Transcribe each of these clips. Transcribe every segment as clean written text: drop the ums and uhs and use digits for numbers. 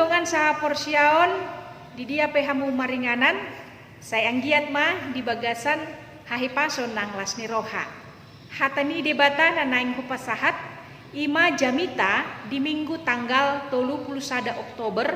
dongan saha porsiaon di dia pehamu maringanan saya anggiat mah di bagasan hahipason nang lasni roha. Hatani debata nanaing hupasahat ima jamita di minggu tanggal 31 Oktober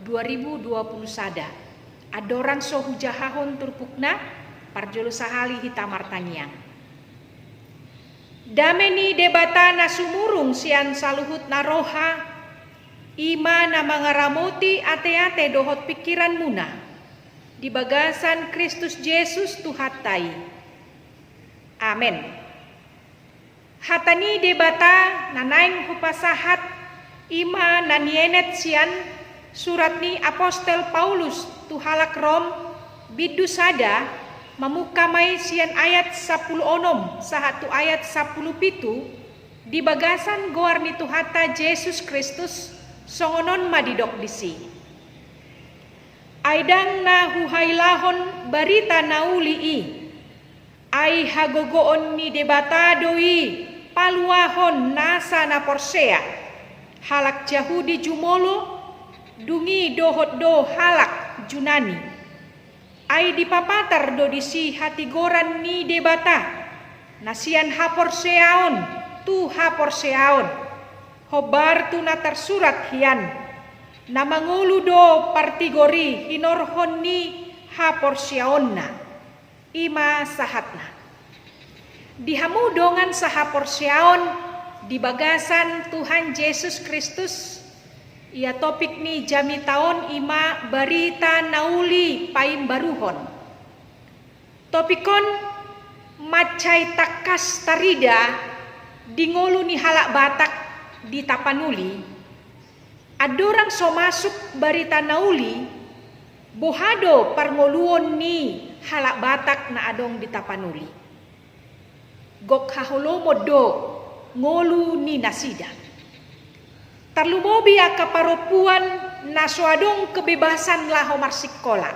2021. Adorang sohu jahahon turpukna parjolo sahali hitamartangiang. Dameni debata nasumurung sian saluhut naroha ima na mangaramoti ate-ate dohot pikiran muna di bagasan Kristus Yesus Tuhatai. Amin. Hatani debata nanaing hupasahat ima nanienet sian surat ni Apostel Paulus tuhalak Rom bidusada memukamai sian ayat 10 onom sahatu ayat 10 pitu di bagasan goar ni Tuhata Yesus Kristus songonon madidok disi. Aidang na huhailahon barita naulii ai hagogoon ni debatadoi paluahon nasa na porsea halak Yahudi jumolo dungi dohot do halak Junani ai dipapatar do disi hatigoran ni debata nasian haporseaon tu haporseaon hobar tu na tersurat hian na mangulu do partigori hinorhon ni haporseaonna ima sahatna dihamu dongan sahaporseaon di bagasan Tuhan Yesus Kristus. Ia topik ni jami taon ima barita nauli paim baruhon. Topikon macai takas tarida dingolu ni halak batak di tapanuli. Adorang so masuk barita nauli bohado parngoluon ni halak batak na adong di tapanuli. Gok haholomodo ngolu ni nasida. Tarlumobi akaparopuan na suadong kebebasan laho marsikola.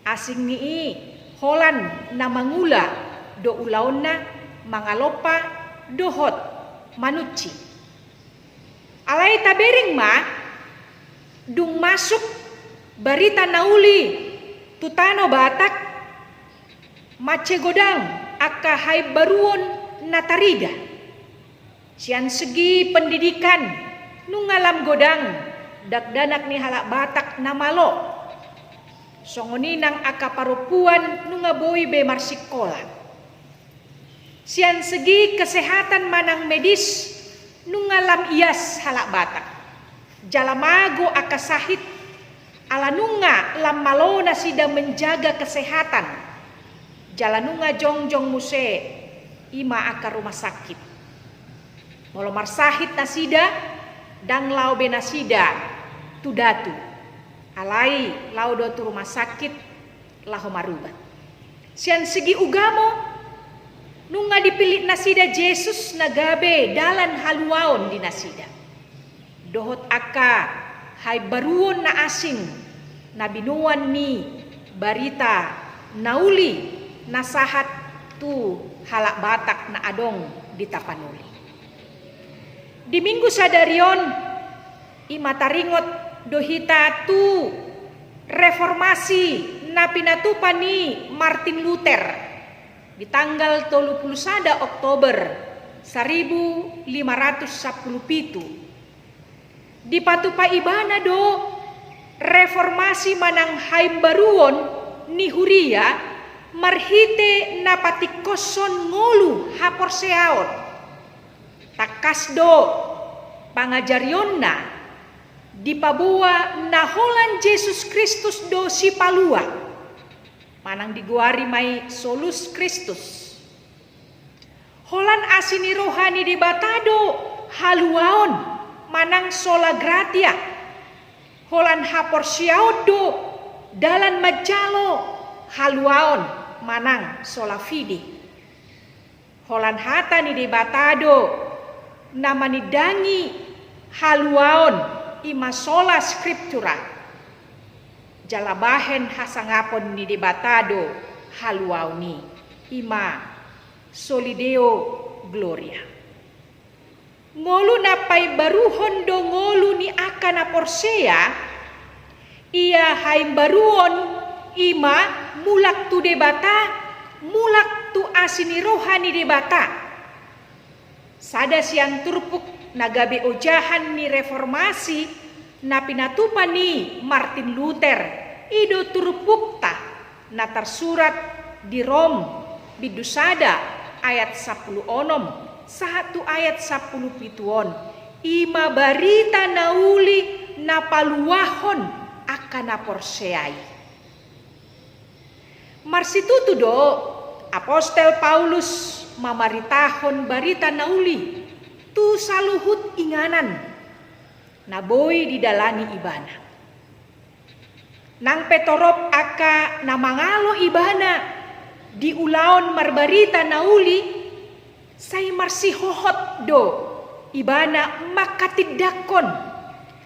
Asing nii holan na mangula do ulaon na mangalopa dohot manuci. Alay tabering ma dung masuk barita nauli tutano batak mace godang aka hai baruon natarida. Sian segi pendidikan nungalam godang dakdanak ni halak batak namalo songoni nang akaparupuan nungaboi be marsikola. Sian segi kesehatan manang medis nungalam ias halak batak jalamago akasahit ala nunga lam malo na sida menjaga kesehatan jalanunga jongjong muse ima aka rumah sakit molo marsahit nasida dang lau benasida tudatu alai lau do tu rumah sakit laho marubat. Sian segi ugamo nunga dipilih nasida Yesus nagabe dalan haluaon di nasida dohot aka hai baruon na asing na binuan ni barita nauli nasahat tu halak batak na adong di tapanuli. Di minggu sadarion imataringot dohita tu reformasi na pinatupan ni Martin Luther di tanggal 31 Oktober 1517. Di patupa ibana do reformasi manang haimbaruon ni huria marhite napatikoson ngolu haporseaon takas do pangajarionna di pabua naholan Yesus Kristus do si palua manang diguari mai solus Kristus holan asini rohani di batado haluaon manang sola gratia holan haporseaon do dalan majalo haluaon manang sola fide holan hata ni debatado namani dangi haluaon ima sola scriptura jalabahen hasangapon ni debatado haluaoni ima solideo gloria. ngolu napai baruhon do ngolu ni akana porsea, ia haim baruon ima mulak tu debata, mulak tu asini rohani debata. Sada siang turpuk nagabe ojahan ni reformasi na pinatupan ni Martin Luther ido turpukta na tersurat di Rom bidusada ayat 10 onom satu ayat 10 pituon ima barita nauli na paluahon akan porseai. Marsitutu do Apostel Paulus mamaritahon barita nauli tu saluhut inganan naboy didalani ibana. Nang petorop aka namangalo ibana diulaon marbarita nauli say marsihohot do ibana makatidakon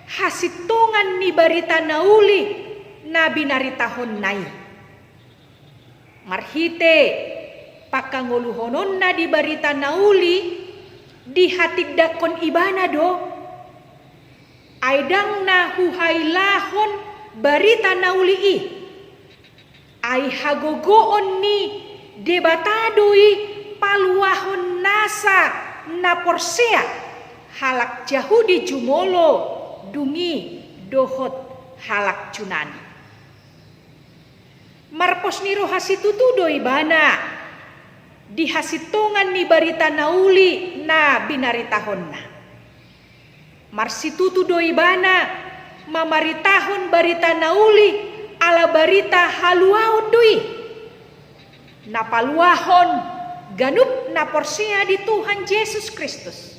hasitungan ni barita nauli na binaritahon nai. Marhite pakanguluhonon na di barita nauli dihatidakon ibana do aidang na huhailahon barita nauli i ay hagogoon ni debatadoi paluahon nasa na porsea halak Jahudi jumolo dungi dohot halak cunani. Marpos ni rohasitutu do ibana dihasitungan ni barita nauli na binaritahon na. Marsitutu do ibana mamaritahon barita nauli ala barita haluaon doi na paluahon ganup na porsea di Tuhan Yesus Kristus.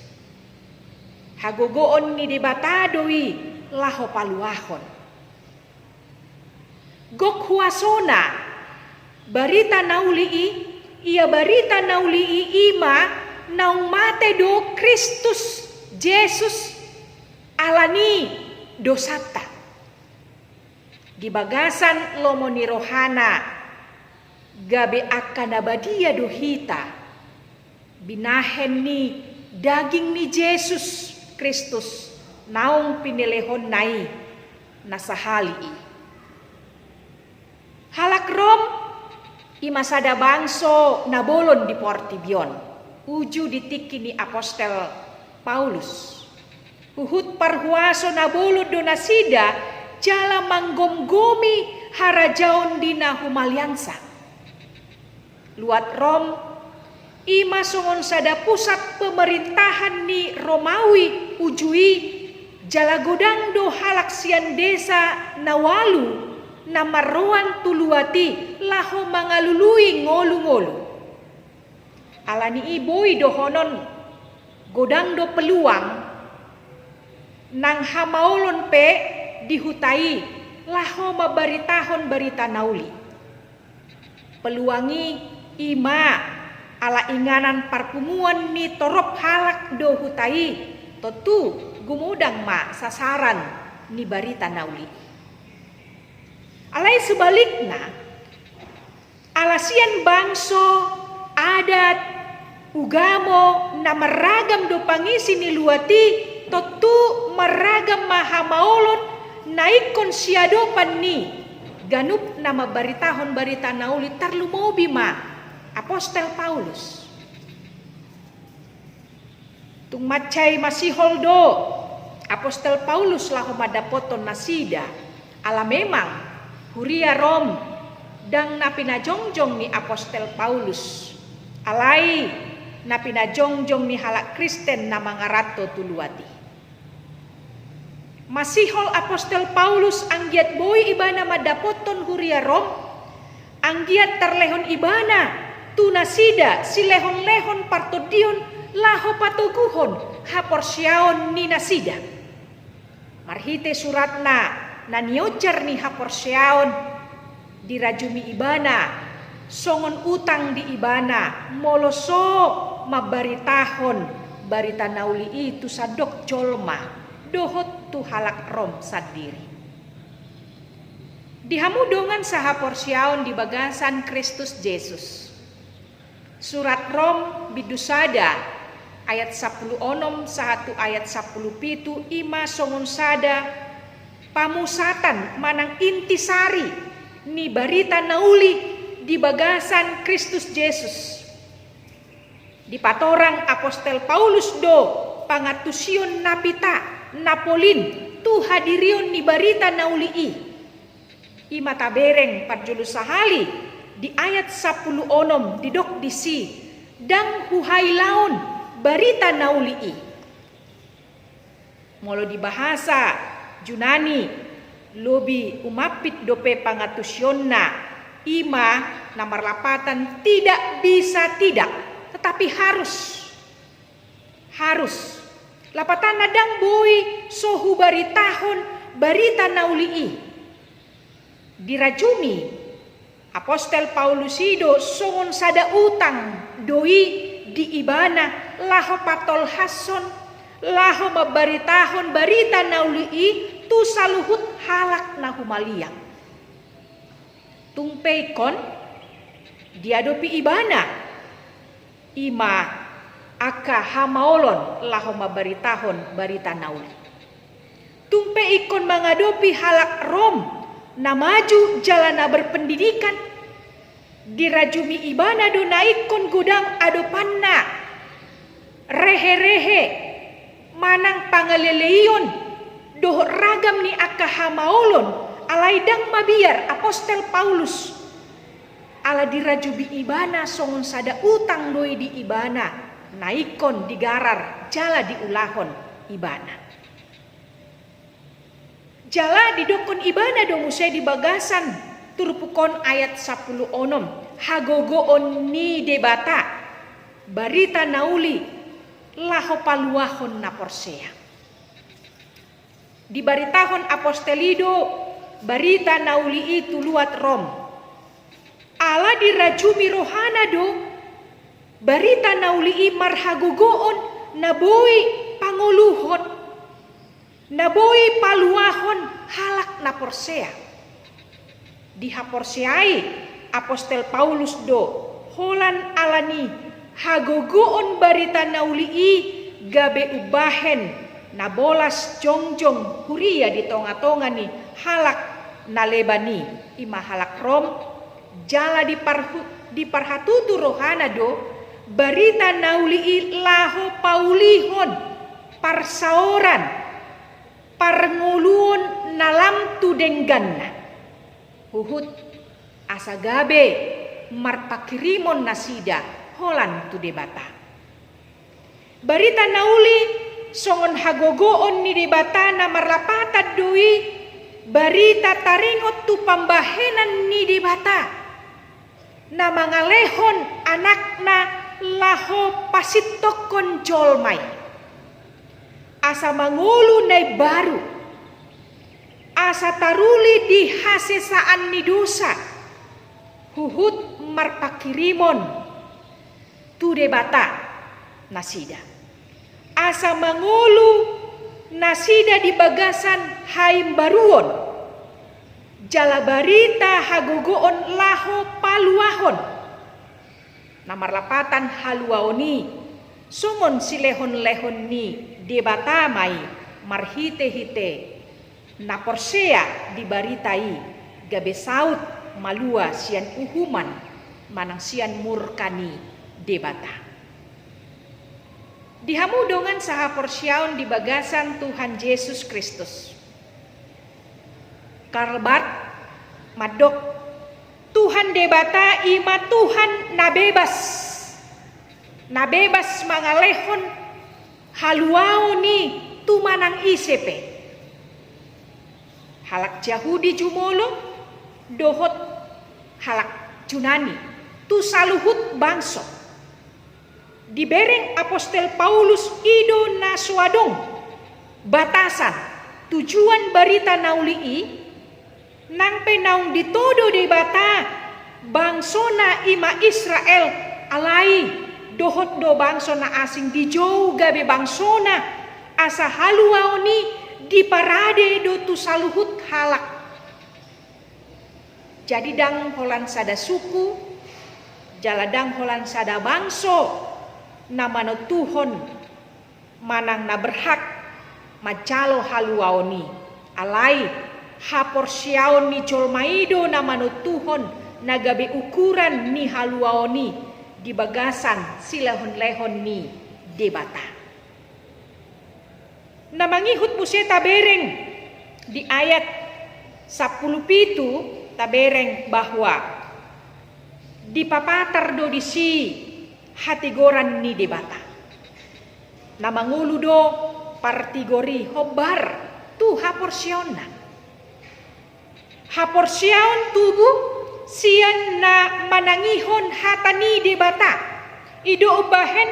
Hagogoon ni debatadoi laho paluahon. Gok huasona barita nauli i ia barita nauli i ima naung mate do Kristus Yesus alani dosata. Di bagasan lomoni rohana gabe akan abadia dohita binahen ni daging ni Yesus Kristus naung pinilehon nai nasahali i. Halak Rom imasada bangso nabolon di Portibion uju ditiki ni Apostel Paulus. Uhut parhuaso nabolon do nasida jala manggomgomi harajaon dina humaliansa. Luat Rom ima songon sada pusat pemerintahan ni Romawi ujui jala godang do halak sian desa nawalu namaroan tuluati laho mangalului ngolu-ngolu. Alani iboi dohonon godang do peluang nang hamaolon pe dihutai laho mabaritahon barita nauli. Peluangi ima ala inganan parpumuan ni torop halak do hutai totu gumudang ma sasaran ni barita nauli. Alai sebaliknya, alasian bangso, adat, ugamo, na maragam do pangisi ni luati, totu maragam mahamaolon, naikon siadopan ni, ganup na mabaritahon barita nauli tarlumobi ma, Apostel Paulus. Tung macay masihol do, Apostel Paulus lah madapoton nasida, ala memang, Huria Rom dang napinajongjong ni Apostel Paulus alai napinajongjong ni halak Kristen na mangarato tuluati. Masihol Apostel Paulus anggiat boy ibana madapoton Huria Rom anggiat terlehon ibana tunasida si lehon-lehon partodion laho patoguhon haporsiaon ni nasida. Marhite suratna naniojar ni haporsiaon dirajumi ibana songon utang di ibana moloso mabaritahon barita nauli itu sadok jolma dohot tu halak Rom sadiri. Dihamudongan sahaporsiaon di bagasan Kristus Yesus. Surat Rom bidusada ayat 10 onom satu ayat 10 pitu ima songon sada pamusatan manang intisari ni barita nauli di bagasan Kristus Yesus. Di patorang Apostel Paulus do pangatusion napita napolin tu hadirion ni barita nauli ima tabereng parjulu sahali di ayat 10 onom didok disi dang huhai laon barita nauli molo di bahasa Junani lobi umapit dope pangatusyonna ima nomor lapatan tidak bisa tidak tetapi harus lapatan nadang boi sohu baritahon barita nauli dirajumi Apostel Paulus ido songon sada utang doi di ibana laho patol hason laho mabaritahon barita nauli tu saluhut halak nahumaliang tungpeikon diadopi ibana ima aka hamaolon laho mabaritahon barita nauli tungpeikon mengadopi halak Rom na maju jalana berpendidikan dirajumi ibana do naikon gudang adopanna rehe-rehe manang pangaleleon doh ragam ni aka hamaolon alaidang mabiar Apostel Paulus ala dirajubi ibana songon sada utang doi di ibana naikon digarar jala diulahon ibana jala didokon ibana do musai di bagasan turpukon ayat 10 onom hagogoon ni debata barita nauli laho paluahon na porsea di baritahon apostelido barita nauli itu luat Rom ala dirajumi rohana do barita nauli marhagogoon naboi panguluhon naboi paluahon halak na porsea dihaporseai Apostel Paulus do holan alani hagogoon barita nauli gabe ubahen na bolas jongjong huria di tonga-tonga ni halak na lebani ima halak Rom jala di parhatutu rohana do barita nauli laho paulihon parsaoran parnguluon nalam tudengganna huhut asagabe marpakirimon nasida holan tu debata barita nauli songon hagogoon ni debata na marlapatad doi barita taringot tu pambahenan ni debata na mangalehon anakna laho pasitokon jolmai asa mangulu nai baru asa taruli di hasesaan ni dosa huhut marpakirimon tu debata nasida asa mangulu nasida di bagasan haim baruon jala barita hagogoon laho paluahon namar lapatan haluaoni sumon silehon-lehon ni debata mai marhite-hite na porsea di baritai gabe saut malua sian uhuman manang sian murkani debata dihamudongan saha porsiaon di bagasan Tuhan Yesus Kristus Karl Barth madok Tuhan debata ima Tuhan nabebas mangalehon haluau ni tumanang isepe halak Yahudi jumolo dohot halak Junani tu saluhut bangso dibereng Apostel Paulus ido na suadong batasan tujuan barita nauli nang penaung ditodo de bata bangsona ima Israel alai dohot do bangsona asing dijauh gabe bangsona asa haluaoni di parade do tu saluhut halak jadi dang holan sada suku jaladang holan sada bangso namano Tuhon manang na berhak macalo haluaoni alai haporsiaon ni jolmaido namano Tuhon nagabe ukuran ni haluaoni di bagasan silahon-lehon ni debata. Namangihut mo siya tabereng di ayat 17 tabereng bahwa dipapatar do di si hatigoran ni debata. Namangulo do partigori hobar tu haporsyon na. Haporsyon tubu siyan na manangihon hatani debata. Ido ubahen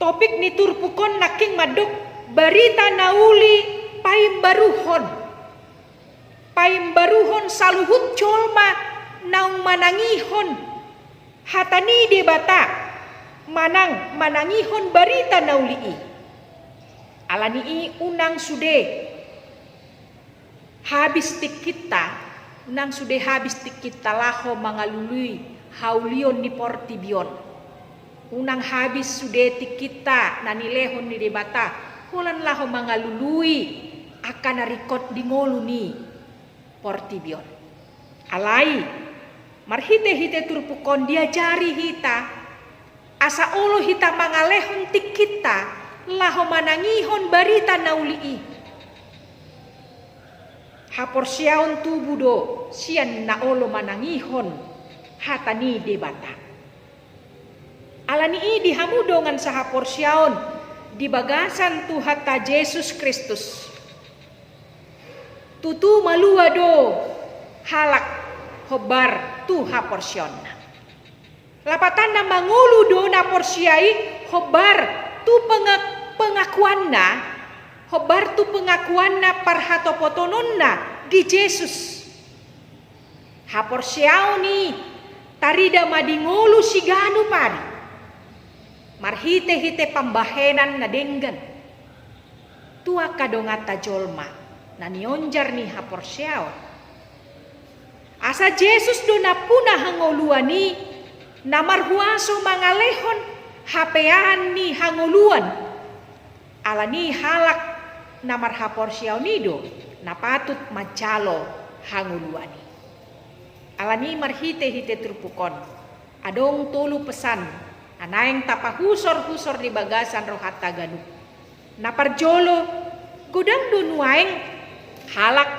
topik ni turpukon naking madok barita nauli paimbaruhon saluhut colma naung manangihon hatani debata manangihon barita nauli alani unang sude habis tikita unang sude habis tikita laho mangalului haulion ni portibion unang habis sude tikita nanilehon ni debata hulan laho mangalului akan narikot di ngolu ni portibion. Alai marhite-hite turpukon diajari hita asa olo hita mangalehon tik kita laho manangihon barita naulii. Haporsiaon tubudo sian na olo manangihon hatani debata. Alani dihamudongan sa haporsiaon di bagasan Tuhan ta Yesus Kristus. Tutu maluado halak hobar tu haporsyona. Lapatan na mangulu do na porsyai hobar tu pengakuan na hobar tu pengakuan na parhatopotonon na di Yesus. Haporsyaw ni tarida madingulu sigano pari. Marhite-hite pambahenan na denggan. Tua kadongata jolma na nionjar ni haporsyaw. Asa Jesus do na puna hangoluani na marhuaso mangalehon hapean ni hangoluan. Alani halak na marhaporsyaw nido na patut macalo hangoluani. Alani marhite-hite trupukon. Adong tulu pesan anaeng tapahusor-husor di bagasan rohat taganu. Naparjolo gudang dunuaeng halak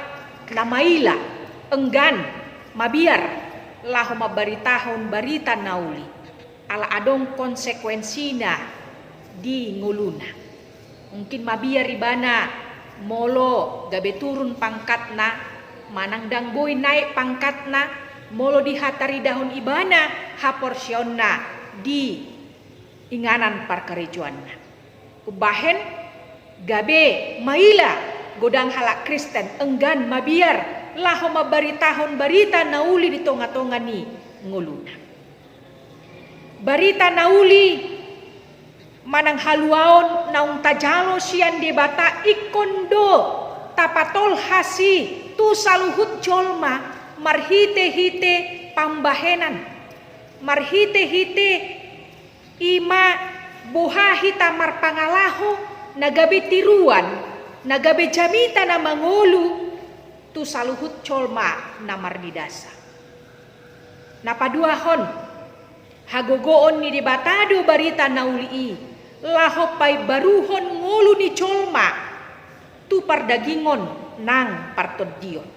na maila enggan mabiar laho mabaritahon barita nauli. Ala adong konsekuensina di nguluna. Mungkin mabiar ibana molo gabe turun pangkatna manang dangboy naik pangkatna molo dihatari dahon ibana haporsyonna di inganan parkarejuanna. Ubahen gabe maila godang halak Kristen enggan mabiar laho mabaritahon barita nauli di tonga-tonga ni nguluna. Barita nauli manang haluaon naung tajalo sian debata ikondo tapatol hasi tu saluhut jolma marhite-hite pambahenan. Marhite-hite ima buhahita marpangalaho nagabe tiruan nagabe jamita na mangulu tu saluhut colma na mardidasa. Napaduahon hagogoon ni debatado barita naulii laho pay baruhon ngulu ni colma tu pardagingon nang partodion.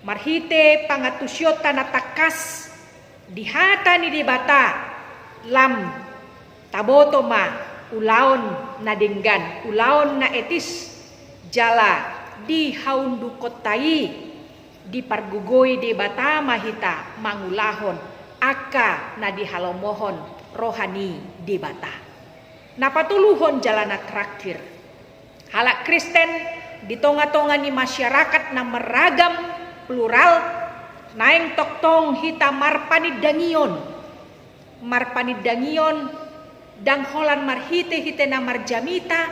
Marhite pangatusyota na takas dihata ni debata lam tabotoma ulaon na denggan ulaon na etis jala di haundu kotai di pargugoy debata mahita mangulahon aka na dihalomohon rohani debata. Napatuluhon jalana traktir halak Kristen di tonga-tonga ni masyarakat na meragam plural naeng toktong hita marpanidangion dangholan marhite-hite na marjamita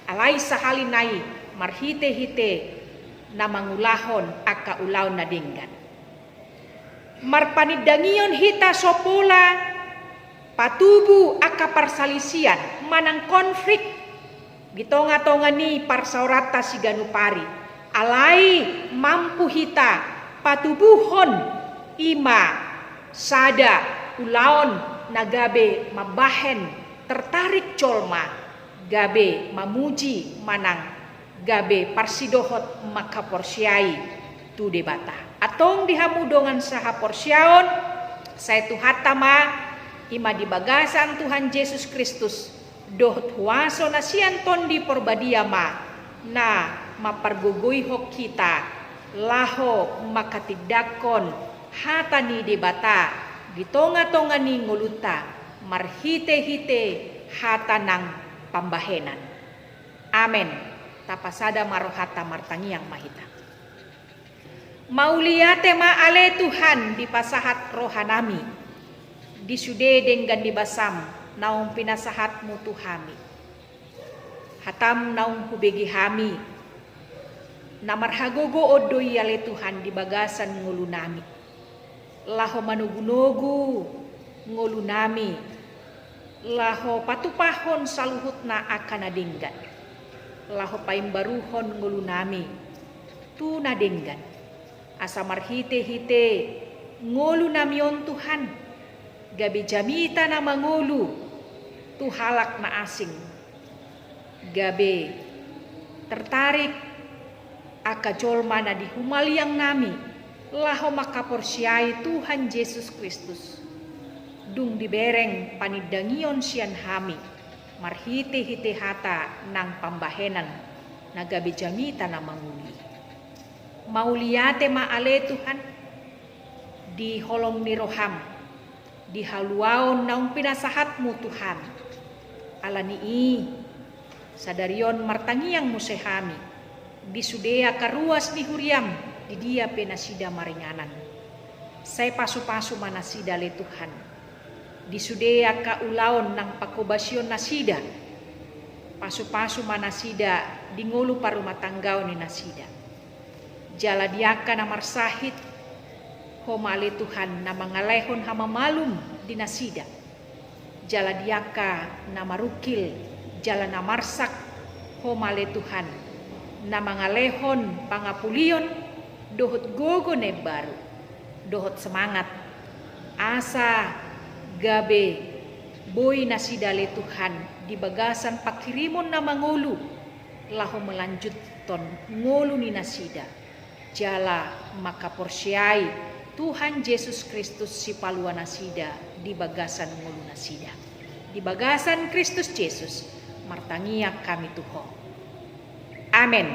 alay sahalinay marhite-hite na mangulahon aka ulaw na dinggan. Marpanidangion hita sopola patubu aka persalisian manang konflik di tonga-tonga ni parsaurata siganupari alai mampu hita patubuhon ima sada ulaon nagabe mabahen tertarik colma gabe mamuji manang gabe parsidohot maka porsiai tu debata atong dihamudongan saha porsiaon saya tuhatama ima di bagasan Tuhan Yesus Kristus dohot huaso na sianton di perbadiama na mapargugoy hok kita laho makatidakon hatani debata gitonga-tonga ni nguluta marhite-hite hatanang pambahenan. Amen. Tapasada marohata martangiang mahita. Mauliate maale Tuhan di pasahat rohanami. Di sude dengan di basam naung pinasahat mutu hami. Hatam naung hubegi hami. Namarhagogo odoy ale Tuhan di bagasan ngulunami. Laho manugunogu ngulunami. Laho patupahon saluhut na akan nadinggan. Laho paimbaruhon ngulunami. Tu nadinggan. Asa marhite-hite ngulunamion Tuhan. Gabi jamita na mangulu. Tu halak na asing. Gabi tertarik akajolma na di humaliang nami. Laho makaporsiai Tuhan Yesus Kristus. Dung dibereng panidangion sian hami. Marhite-hite hata nang pambahenan. Nagabi jamita na manguli. Mauliate maale Tuhan. Di holong ni roham. Di haluaon naung pinasahatmu Tuhan. Alanii. Sadarion martangiang musehami. Di sudea karuas ni huriam. Di dia penasida maringanan. Saya pasu-pasu manasida le Tuhan. Di sudea kaulaon nang pakobasyon nasida. Pasu-pasu manasida di ngulu parumatanggao ni nasida. Jala diaka na marsahit. Homale Tuhan na mangalehon hamamalum di nasida. Jala diaka na marukil. Jala na marsak. Homale Tuhan na mangalehon pangapulion. Dohot gogo ne baru. Dohot semangat. Asa gabe boy nasida le Tuhan di bagasan pakirimon na mangulu. Laho melanjut ton ngulu ni nasida. Jala makaporsiai Tuhan Yesus Kristus si paluan nasida di bagasan ngulu nasida. Di bagasan Kristus Yesus martangia kami Tuhan. Amen.